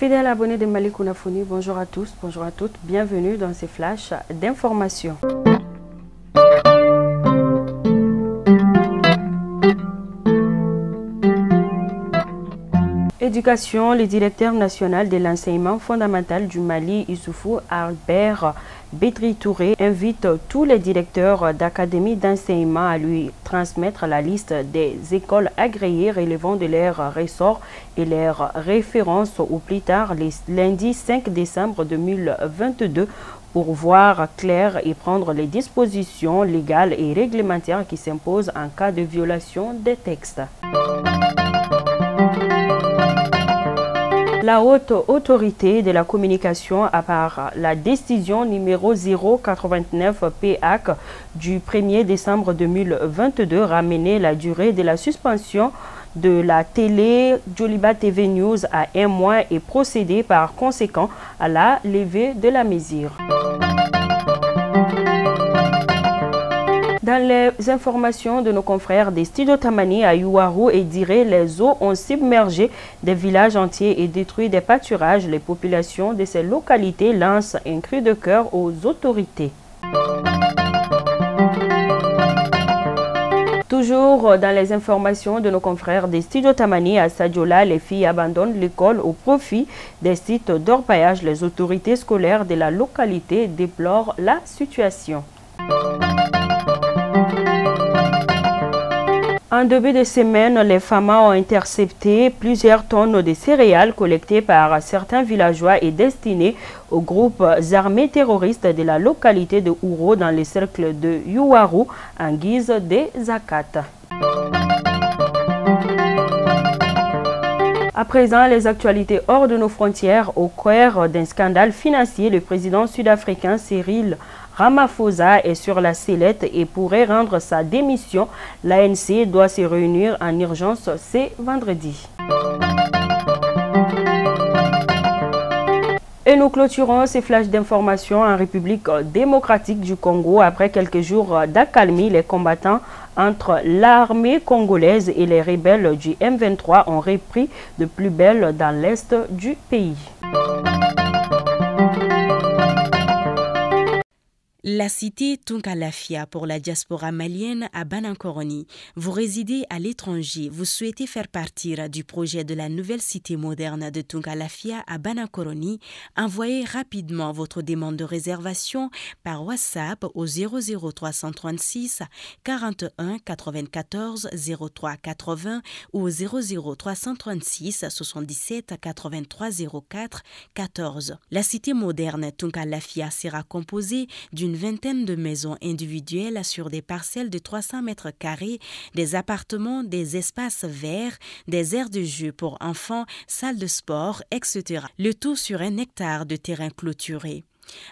Fidèles abonnés de Malik Ounafouni, bonjour à tous, bonjour à toutes, bienvenue dans ces flashs d'information. Éducation, le directeur national de l'enseignement fondamental du Mali, Issoufou Albert Bédri Touré, invite tous les directeurs d'académies d'enseignement à lui transmettre la liste des écoles agréées relevant de leur ressort et leurs références au plus tard lundi 5 décembre 2022 pour voir clair et prendre les dispositions légales et réglementaires qui s'imposent en cas de violation des textes. La haute autorité de la communication, à part la décision numéro 089 PAC du 1er décembre 2022, ramenait la durée de la suspension de la télé Joliba TV News à 1 mois et procédé par conséquent à la levée de la mesure. Dans les informations de nos confrères des studios Tamani à Yuwaru et Diré, les eaux ont submergé des villages entiers et détruit des pâturages. Les populations de ces localités lancent un cri de cœur aux autorités. Toujours dans les informations de nos confrères des studios Tamani à Sadiola, les filles abandonnent l'école au profit des sites d'orpaillage. Les autorités scolaires de la localité déplorent la situation. En début de semaine, les FAMA ont intercepté plusieurs tonnes de céréales collectées par certains villageois et destinées aux groupes armés terroristes de la localité de Ouro dans le cercle de Yuwaru en guise de zakat. À présent, les actualités hors de nos frontières. Au cœur d'un scandale financier, le président sud-africain Cyril Ramaphosa est sur la sellette et pourrait rendre sa démission. L'ANC doit se réunir en urgence ce vendredi. Et nous clôturons ces flashs d'information en République démocratique du Congo. Après quelques jours d'accalmie, les combattants entre l'armée congolaise et les rebelles du M23 ont repris de plus belle dans l'est du pays. La cité Tunkalafia pour la diaspora malienne à Banankoroni. Vous résidez à l'étranger, vous souhaitez faire partir du projet de la nouvelle cité moderne de Tunkalafia à Banankoroni, envoyez rapidement votre demande de réservation par WhatsApp au 00336 41 94 03 80 ou au 00336 77 83 04 14. La cité moderne Tunkalafia sera composée d'une vingtaine de maisons individuelles sur des parcelles de 300 mètres carrés, des appartements, des espaces verts, des aires de jeu pour enfants, salles de sport, etc. Le tout sur 1 hectare de terrain clôturé.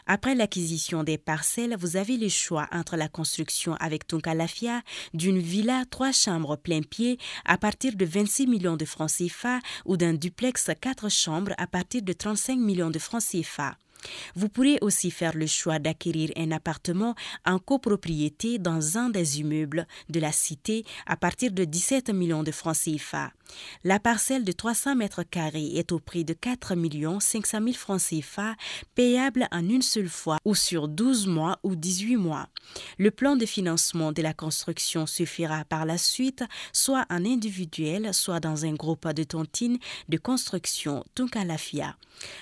Après l'acquisition des parcelles, vous avez le choix entre la construction avec Tunkalafia d'une villa 3 chambres plein pied à partir de 26 millions de francs CFA ou d'un duplex 4 chambres à partir de 35 millions de francs CFA. Vous pourrez aussi faire le choix d'acquérir un appartement en copropriété dans un des immeubles de la cité à partir de 17 millions de francs CFA. La parcelle de 300 mètres carrés est au prix de 4 500 000 francs CFA, payable en une seule fois ou sur 12 mois ou 18 mois. Le plan de financement de la construction se fera par la suite, soit en individuel, soit dans un groupe de tontines de construction Tunkalafia.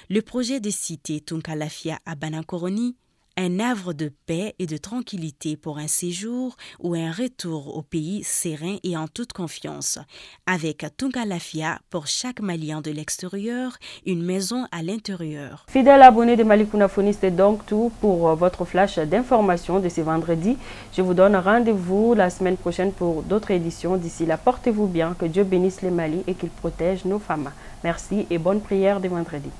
Le projet de cité Tunkalafia à Banankoroni, un havre de paix et de tranquillité pour un séjour ou un retour au pays serein et en toute confiance. Avec Tunkalafia, pour chaque Malien de l'extérieur, une maison à l'intérieur. Fidèles abonnés de Malik Ounafouni, c'est donc tout pour votre flash d'information de ce vendredi. Je vous donne rendez-vous la semaine prochaine pour d'autres éditions. D'ici là, portez-vous bien, que Dieu bénisse les Mali et qu'il protège nos femmes. Merci et bonne prière de vendredi.